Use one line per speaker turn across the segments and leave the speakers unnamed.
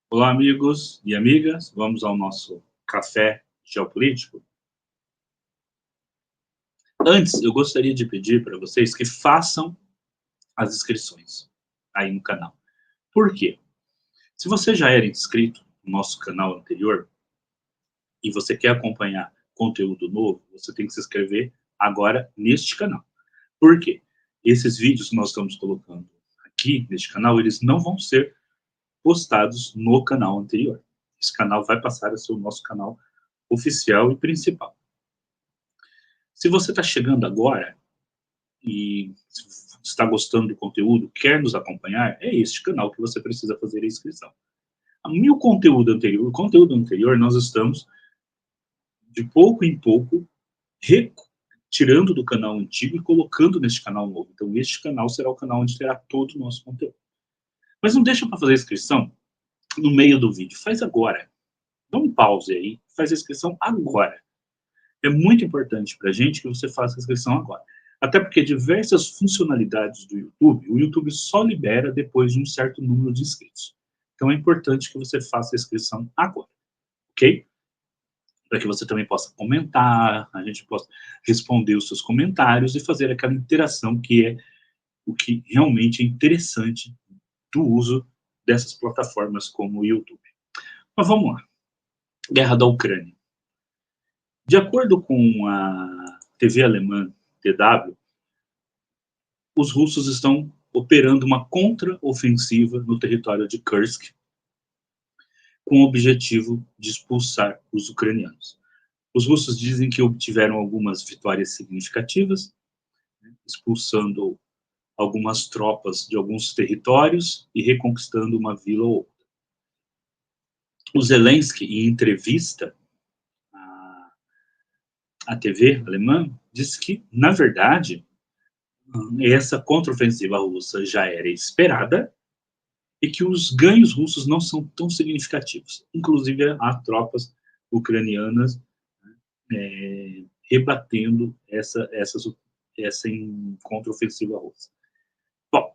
Olá, amigos e amigas. Vamos ao nosso café geopolítico. Antes, eu gostaria de pedir para vocês que façam as inscrições aí no canal. Por quê? Se você já era inscrito no nosso canal anterior e você quer acompanhar conteúdo novo, você tem que se inscrever agora neste canal. Por quê? Esses vídeos que nós estamos colocando aqui neste canal, eles não vão ser postados no canal anterior. Esse canal vai passar a ser o nosso canal oficial e principal. Se você está chegando agora e está gostando do conteúdo, quer nos acompanhar, é este canal que você precisa fazer a inscrição. O conteúdo anterior nós estamos, de pouco em pouco, tirando do canal antigo e colocando neste canal novo. Então, este canal será o canal onde terá todo o nosso conteúdo. Mas não deixa para fazer a inscrição no meio do vídeo, faz agora. Dá um pause aí, faz a inscrição agora. É muito importante para a gente que você faça a inscrição agora. Até porque diversas funcionalidades do YouTube, o YouTube só libera depois de um certo número de inscritos. Então é importante que você faça a inscrição agora, ok? Para que você também possa comentar, a gente possa responder os seus comentários e fazer aquela interação que é o que realmente é interessante do uso dessas plataformas como o YouTube. Mas vamos lá. Guerra da Ucrânia. De acordo com a TV alemã DW, os russos estão operando uma contraofensiva no território de Kursk, com o objetivo de expulsar os ucranianos. Os russos dizem que obtiveram algumas vitórias significativas, expulsando algumas tropas de alguns territórios e reconquistando uma vila ou outra. O Zelensky, em entrevista à TV alemã, disse que, na verdade, essa contraofensiva russa já era esperada e que os ganhos russos não são tão significativos. Inclusive, há tropas ucranianas rebatendo essa contraofensiva russa. Bom,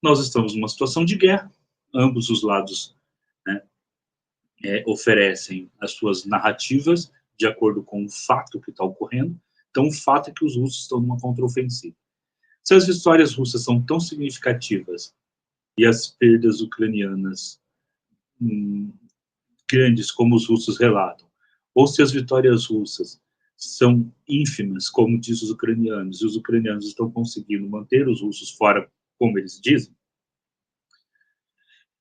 nós estamos numa situação de guerra, ambos os lados, né, oferecem as suas narrativas de acordo com o fato que está ocorrendo. Então, o fato é que os russos estão numa contraofensiva. Se as vitórias russas são tão significativas e as perdas ucranianas grandes, como os russos relatam, ou se as vitórias russas são ínfimas, como diz os ucranianos, e os ucranianos estão conseguindo manter os russos fora, como eles dizem,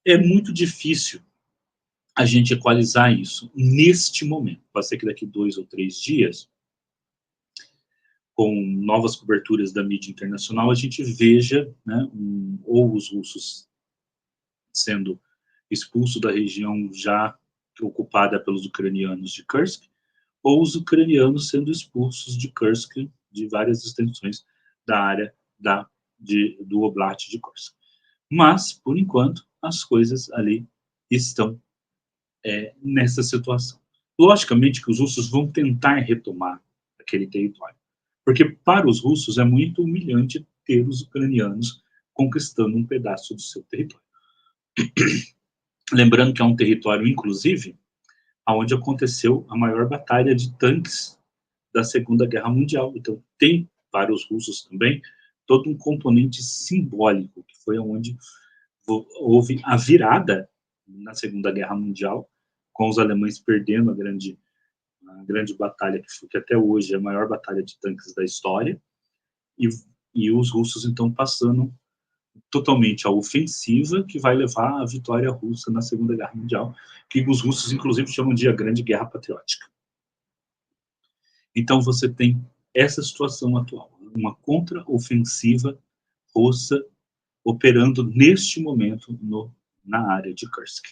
é muito difícil a gente equalizar isso neste momento. Pode ser que daqui 2 ou 3 dias, com novas coberturas da mídia internacional, a gente veja, né, ou os russos sendo expulsos da região já ocupada pelos ucranianos de Kursk, ou os ucranianos sendo expulsos de Kursk, de várias extensões da área do Oblast de Kursk. Mas, por enquanto, as coisas ali estão nessa situação. Logicamente que os russos vão tentar retomar aquele território, porque para os russos é muito humilhante ter os ucranianos conquistando um pedaço do seu território. Lembrando que é um território, inclusive, onde aconteceu a maior batalha de tanques da Segunda Guerra Mundial. Então, tem para os russos também todo um componente simbólico, que foi onde houve a virada na Segunda Guerra Mundial, com os alemães perdendo a grande batalha, que até hoje é a maior batalha de tanques da história, e os russos, então, passando totalmente à ofensiva, que vai levar à vitória russa na Segunda Guerra Mundial, que os russos, inclusive, chamam de a Grande Guerra Patriótica. Então, você tem essa situação atual, uma contraofensiva russa operando neste momento na área de Kursk.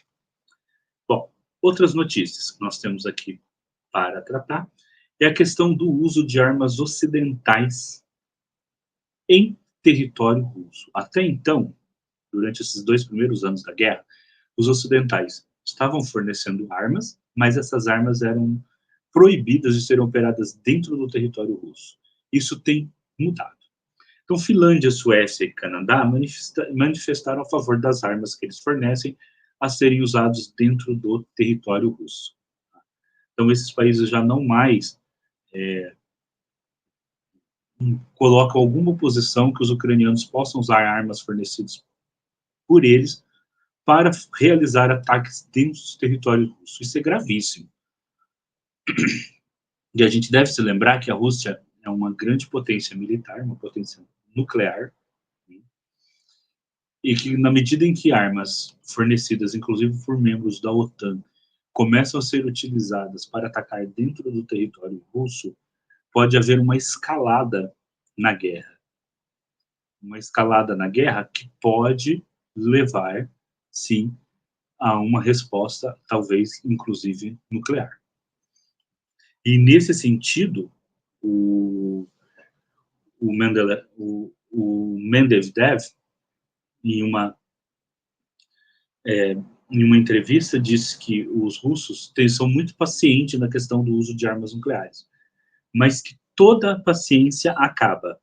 Bom, outras notícias que nós temos aqui para tratar é a questão do uso de armas ocidentais em território russo. Até então, durante esses 2 primeiros anos da guerra, os ocidentais estavam fornecendo armas, mas essas armas eram proibidas de serem operadas dentro do território russo. Isso tem mudado. Então, Finlândia, Suécia e Canadá manifestaram a favor das armas que eles fornecem a serem usados dentro do território russo. Então, esses países já não mais colocam alguma oposição que os ucranianos possam usar armas fornecidas por eles para realizar ataques dentro do território russo. Isso é gravíssimo. E a gente deve se lembrar que a Rússia é uma grande potência militar, uma potência nuclear, e que na medida em que armas fornecidas, inclusive por membros da OTAN, começam a ser utilizadas para atacar dentro do território russo, pode haver uma escalada na guerra. Uma escalada na guerra que pode levar, sim, a uma resposta, talvez, inclusive, nuclear. E, nesse sentido, o Medvedev, em uma, em uma entrevista, disse que os russos são muito pacientes na questão do uso de armas nucleares, mas que toda a paciência acaba.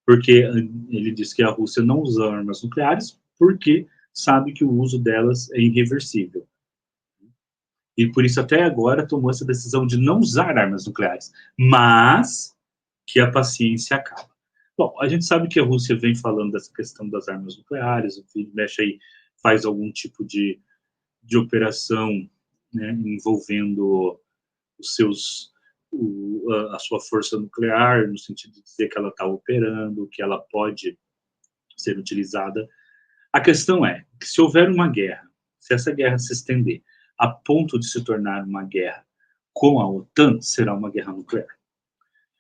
Porque ele disse que a Rússia não usa armas nucleares porque sabe que o uso delas é irreversível. E por isso até agora tomou essa decisão de não usar armas nucleares, mas que a paciência acaba. Bom, a gente sabe que a Rússia vem falando dessa questão das armas nucleares, o mexe aí, faz algum tipo de operação, né, envolvendo os seus, a sua força nuclear, no sentido de dizer que ela está operando, que ela pode ser utilizada. A questão é que se houver uma guerra, se essa guerra se estender a ponto de se tornar uma guerra com a OTAN, será uma guerra nuclear.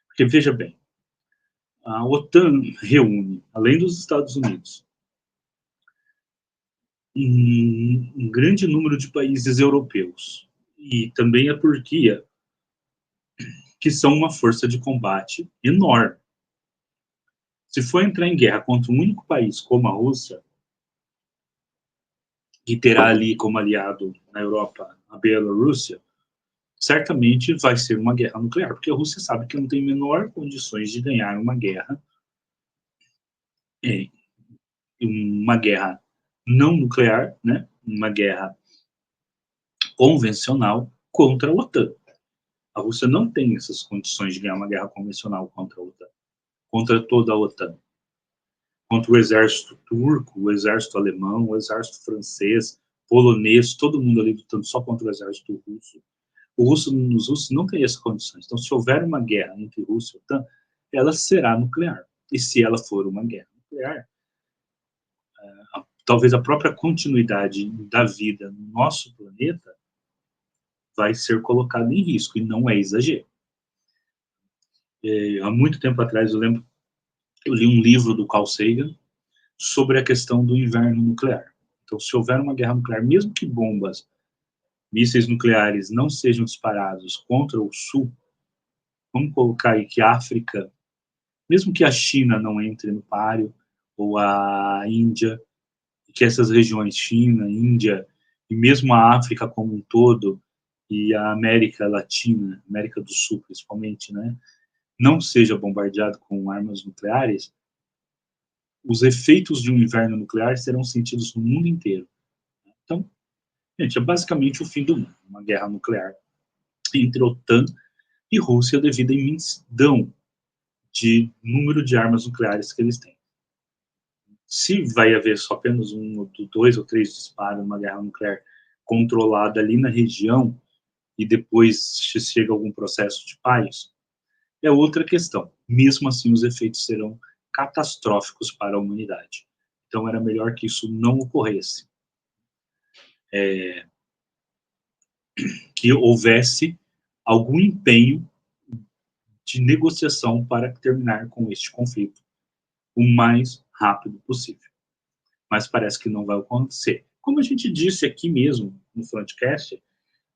Porque, veja bem, a OTAN reúne, além dos Estados Unidos, um grande número de países europeus e também a Turquia, que são uma força de combate enorme. Se for entrar em guerra contra um único país como a Rússia, que terá ali como aliado na Europa a Bielorrússia, certamente vai ser uma guerra nuclear, porque a Rússia sabe que não tem menor condições de ganhar uma guerra, uma guerra não nuclear, né, uma guerra convencional contra a OTAN. A Rússia não tem essas condições de ganhar uma guerra convencional contra a OTAN, contra toda a OTAN. Contra o exército turco, o exército alemão, o exército francês, polonês, todo mundo ali lutando só contra o exército russo. Os russos não têm essas condições. Então, se houver uma guerra entre Rússia e OTAN, ela será nuclear. E se ela for uma guerra nuclear, talvez a própria continuidade da vida no nosso planeta vai ser colocada em risco, e não é exagero. Há muito tempo atrás, eu li um livro do Carl Sagan sobre a questão do inverno nuclear. Então, se houver uma guerra nuclear, mesmo que bombas, mísseis nucleares não sejam disparados contra o Sul, vamos colocar aí que a África, mesmo que a China não entre no páreo, ou a Índia, que essas regiões, China, Índia, e mesmo a África como um todo, e a América Latina, América do Sul principalmente, né, não seja bombardeado com armas nucleares, os efeitos de um inverno nuclear serão sentidos no mundo inteiro. Então, gente, é basicamente o fim do mundo, uma guerra nuclear entre OTAN e Rússia devido à imensidão de número de armas nucleares que eles têm. Se vai haver só apenas dois ou três disparos, uma guerra nuclear controlada ali na região, e depois chega algum processo de paz, é outra questão. Mesmo assim, os efeitos serão catastróficos para a humanidade. Então, era melhor que isso não ocorresse. Que houvesse algum empenho de negociação para terminar com este conflito o mais rápido possível. Mas parece que não vai acontecer. Como a gente disse aqui mesmo no Frontcast,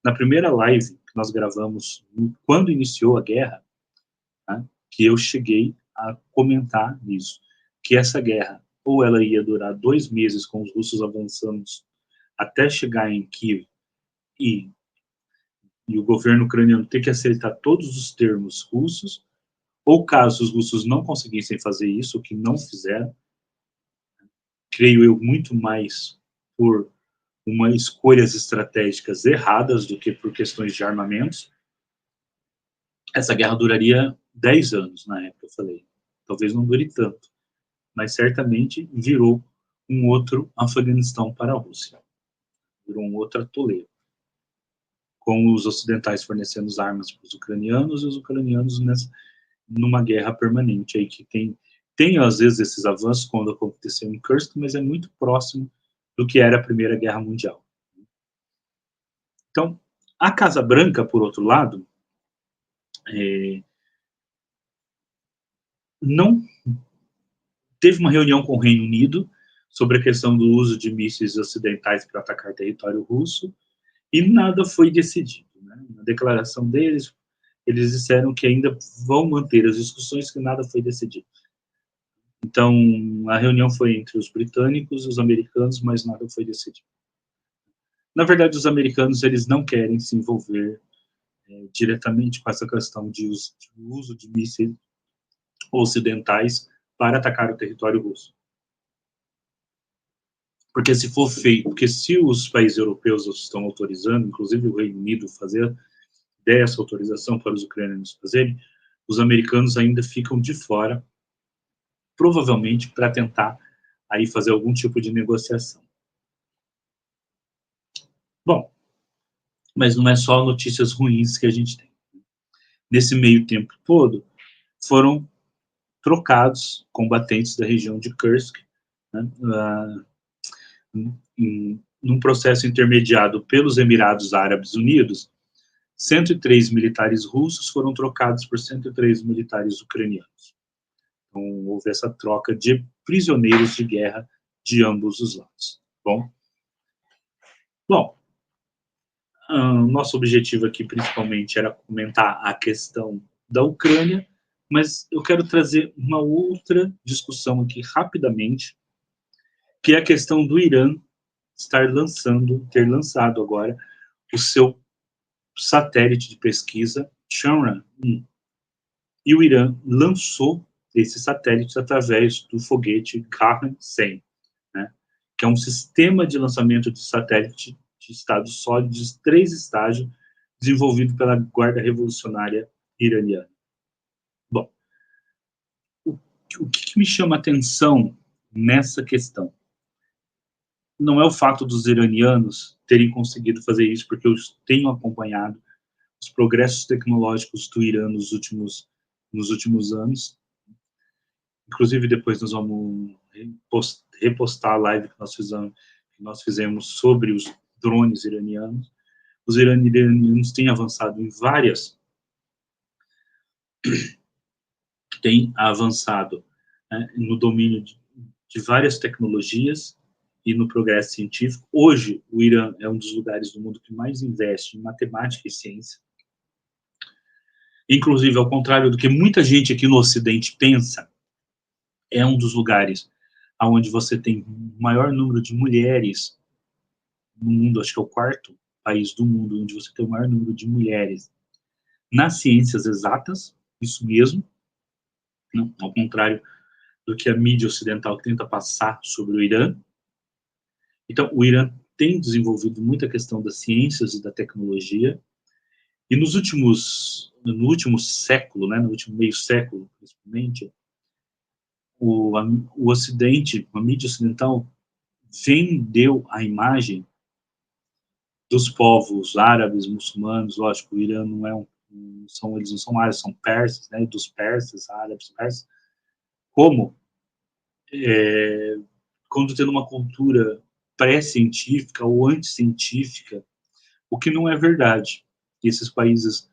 na primeira live que nós gravamos quando iniciou a guerra, né, que eu cheguei a comentar nisso, que essa guerra ou ela ia durar 2 meses com os russos avançando até chegar em Kiev e o governo ucraniano ter que aceitar todos os termos russos, ou caso os russos não conseguissem fazer isso, o que não fizeram, creio eu muito mais por uma escolhas estratégicas erradas do que por questões de armamentos. Essa guerra duraria 10 anos, na época, eu falei. Talvez não dure tanto, mas certamente virou um outro Afeganistão para a Rússia. Virou um outro atoleiro, com os ocidentais fornecendo as armas para os ucranianos e os ucranianos numa guerra permanente aí que tem às vezes esses avanços quando aconteceu em Kursk, mas é muito próximo do que era a Primeira Guerra Mundial. Então, a Casa Branca, por outro lado, não teve uma reunião com o Reino Unido sobre a questão do uso de mísseis ocidentais para atacar território russo, e nada foi decidido. Né? Na declaração deles, eles disseram que ainda vão manter as discussões, que nada foi decidido. Então, a reunião foi entre os britânicos e os americanos, mas nada foi decidido. Na verdade, os americanos eles não querem se envolver diretamente com essa questão de uso de mísseis ocidentais para atacar o território russo. Porque se for feito, porque se os países europeus estão autorizando, inclusive o Reino Unido fazer dessa autorização para os ucranianos fazerem, os americanos ainda ficam de fora, provavelmente para tentar aí fazer algum tipo de negociação. Bom, mas não é só notícias ruins que a gente tem. Nesse meio tempo todo, foram trocados combatentes da região de Kursk, né, num processo intermediado pelos Emirados Árabes Unidos. 103 militares russos foram trocados por 103 militares ucranianos. Então, houve essa troca de prisioneiros de guerra de ambos os lados. Bom, nosso objetivo aqui principalmente era comentar a questão da Ucrânia, mas eu quero trazer uma outra discussão aqui rapidamente, que é a questão do Irã ter lançado agora o seu satélite de pesquisa Chandrayaan-1. E o Irã lançou esse satélite através do foguete Garand-100, né, que é um sistema de lançamento de satélite de estados sólidos, 3 estágios, desenvolvido pela Guarda Revolucionária Iraniana. Bom, o que me chama a atenção nessa questão? Não é o fato dos iranianos terem conseguido fazer isso, porque eu tenho acompanhado os progressos tecnológicos do Irã nos últimos anos. Inclusive, depois nós vamos repostar a live que nós fizemos sobre os drones iranianos. Os iranianos têm avançado em no domínio de várias tecnologias e no progresso científico. Hoje, o Irã é um dos lugares do mundo que mais investe em matemática e ciência. Inclusive, ao contrário do que muita gente aqui no Ocidente pensa, é um dos lugares onde você tem o maior número de mulheres no mundo, acho que é o 4º país do mundo onde você tem o maior número de mulheres nas ciências exatas, isso mesmo, não, ao contrário do que a mídia ocidental tenta passar sobre o Irã. Então, o Irã tem desenvolvido muita questão das ciências e da tecnologia, e no último século, né, no último meio século, principalmente, o Ocidente, a mídia ocidental, vendeu a imagem dos povos árabes, muçulmanos. Lógico, o Irã não é eles não são árabes, são persas, né, dos persas, árabes, persas, como quando tendo uma cultura pré-científica ou anticientífica, o que não é verdade. E esses países,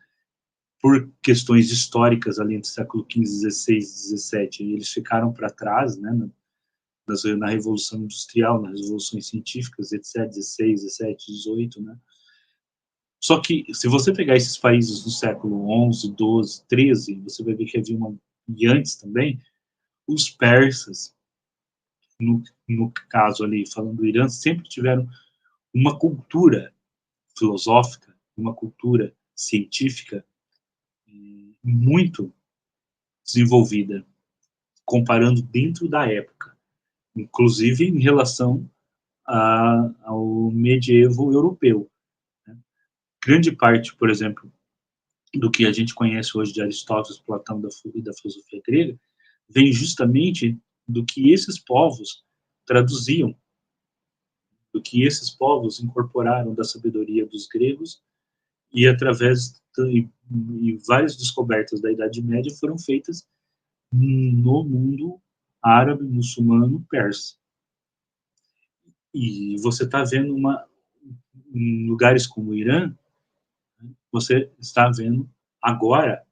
por questões históricas ali entre o século XV, XVI e XVII, eles ficaram para trás, né, na Revolução Industrial, nas revoluções científicas, etc., 16, 17, 18, né? Só que, se você pegar esses países do século XI, XII, XIII, você vai ver que havia e antes também, os persas, no caso ali, falando do Irã, sempre tiveram uma cultura filosófica, uma cultura científica muito desenvolvida, comparando dentro da época, inclusive em relação ao medievo europeu. Né? Grande parte, por exemplo, do que a gente conhece hoje de Aristóteles, Platão e da filosofia grega, vem justamente do que esses povos traduziam, do que esses povos incorporaram da sabedoria dos gregos e através e várias descobertas da Idade Média foram feitas no mundo árabe, muçulmano, persa. E você está vendo em lugares como o Irã, você está vendo agora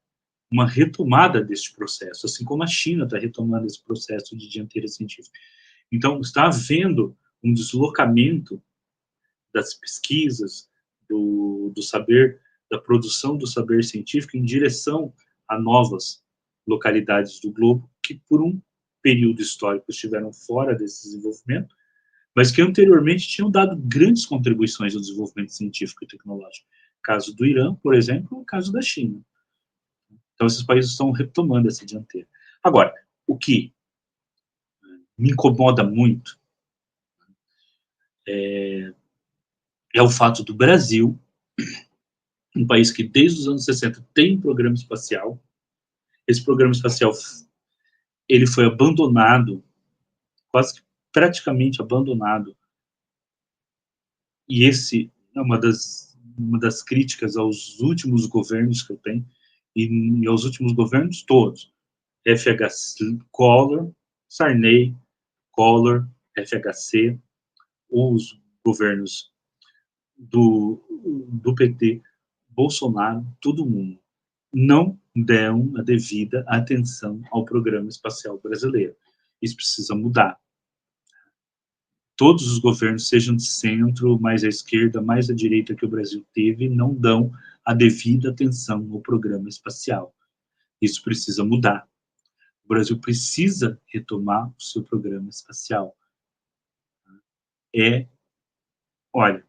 uma retomada desse processo, assim como a China está retomando esse processo de dianteira científica. Então, está havendo um deslocamento das pesquisas, do saber, da produção do saber científico em direção a novas localidades do globo que, por um período histórico, estiveram fora desse desenvolvimento, mas que anteriormente tinham dado grandes contribuições ao desenvolvimento científico e tecnológico. Caso do Irã, por exemplo, o caso da China. Então, esses países estão retomando essa dianteira. Agora, o que me incomoda muito é o fato do Brasil, um país que desde os anos 60 tem um programa espacial. Esse programa espacial ele foi abandonado, quase que praticamente abandonado, e esse é uma das críticas aos últimos governos que eu tenho, e aos últimos governos todos, FHC, Collor, Sarney, Collor, FHC, os governos do PT, Bolsonaro, todo mundo, não deram a devida atenção ao programa espacial brasileiro. Isso precisa mudar. Todos os governos, sejam de centro, mais à esquerda, mais à direita que o Brasil teve, não dão a devida atenção ao programa espacial. Isso precisa mudar. O Brasil precisa retomar o seu programa espacial. Olha,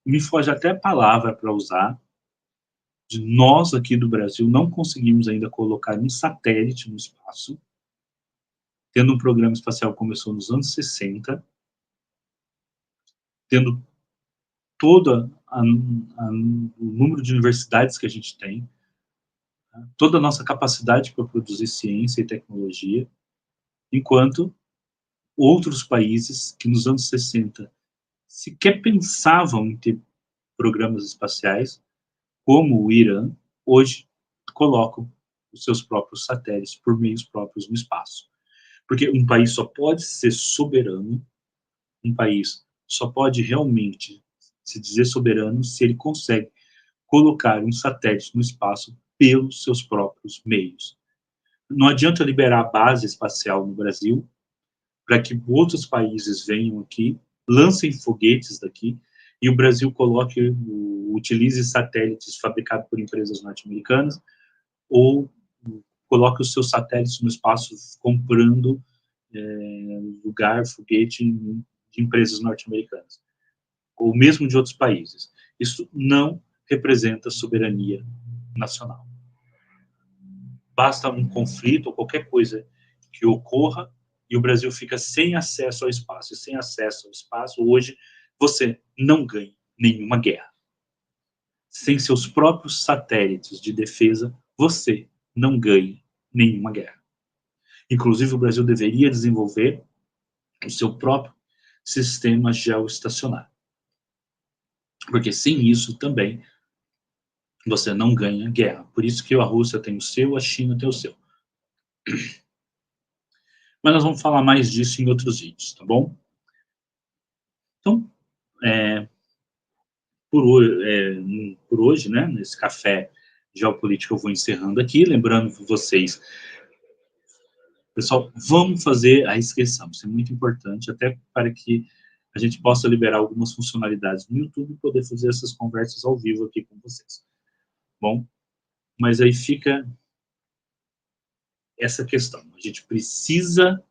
me foge até a palavra para usar, de nós aqui do Brasil não conseguimos ainda colocar um satélite no espaço, tendo um programa espacial que começou nos anos 60, tendo o número de universidades que a gente tem, né, toda a nossa capacidade para produzir ciência e tecnologia, enquanto outros países que nos anos 60 sequer pensavam em ter programas espaciais, como o Irã, hoje colocam os seus próprios satélites por meios próprios no espaço. Porque um país só pode ser soberano, um país só pode realmente se dizer soberano se ele consegue colocar um satélite no espaço pelos seus próprios meios. Não adianta liberar a base espacial no Brasil para que outros países venham aqui, lancem foguetes daqui e o Brasil utilize satélites fabricados por empresas norte-americanas ou coloque os seus satélites no espaço comprando lugar, foguete de empresas norte-americanas, ou mesmo de outros países. Isso não representa soberania nacional. Basta um conflito ou qualquer coisa que ocorra e o Brasil fica sem acesso ao espaço. E sem acesso ao espaço, hoje, você não ganha nenhuma guerra. Sem seus próprios satélites de defesa, você não ganha nenhuma guerra. Inclusive, o Brasil deveria desenvolver o seu próprio sistema geoestacionário. Porque sem isso também você não ganha guerra. Por isso que a Rússia tem o seu, a China tem o seu. Mas nós vamos falar mais disso em outros vídeos, tá bom? Então, por hoje, né, nesse café geopolítico eu vou encerrando aqui, lembrando que vocês, pessoal, vamos fazer a inscrição, isso é muito importante, até para que a gente possa liberar algumas funcionalidades no YouTube e poder fazer essas conversas ao vivo aqui com vocês. Bom, mas aí fica essa questão, a gente precisa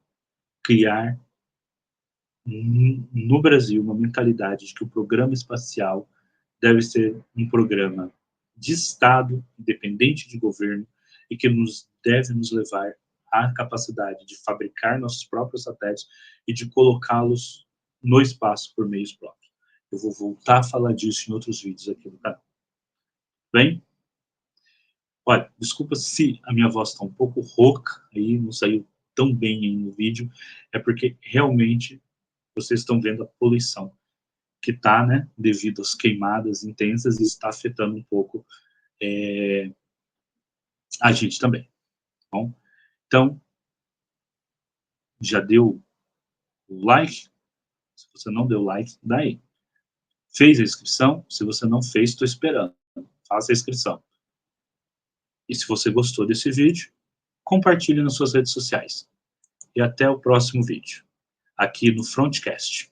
criar no Brasil uma mentalidade de que o programa espacial deve ser um programa de Estado, independente de governo, e que deve nos levar à capacidade de fabricar nossos próprios satélites e de colocá-los no espaço por meios próprios. Eu vou voltar a falar disso em outros vídeos aqui no canal. Bem? Olha, desculpa se a minha voz está um pouco rouca, aí não saiu tão bem aí no vídeo, é porque realmente vocês estão vendo a poluição que está, né, devido às queimadas intensas, e está afetando um pouco a gente também, tá bom? Então, já deu o like? Se você não deu like, dá aí. Fez a inscrição? Se você não fez, estou esperando. Faça a inscrição. E se você gostou desse vídeo, compartilhe nas suas redes sociais. E até o próximo vídeo, aqui no Frontcast.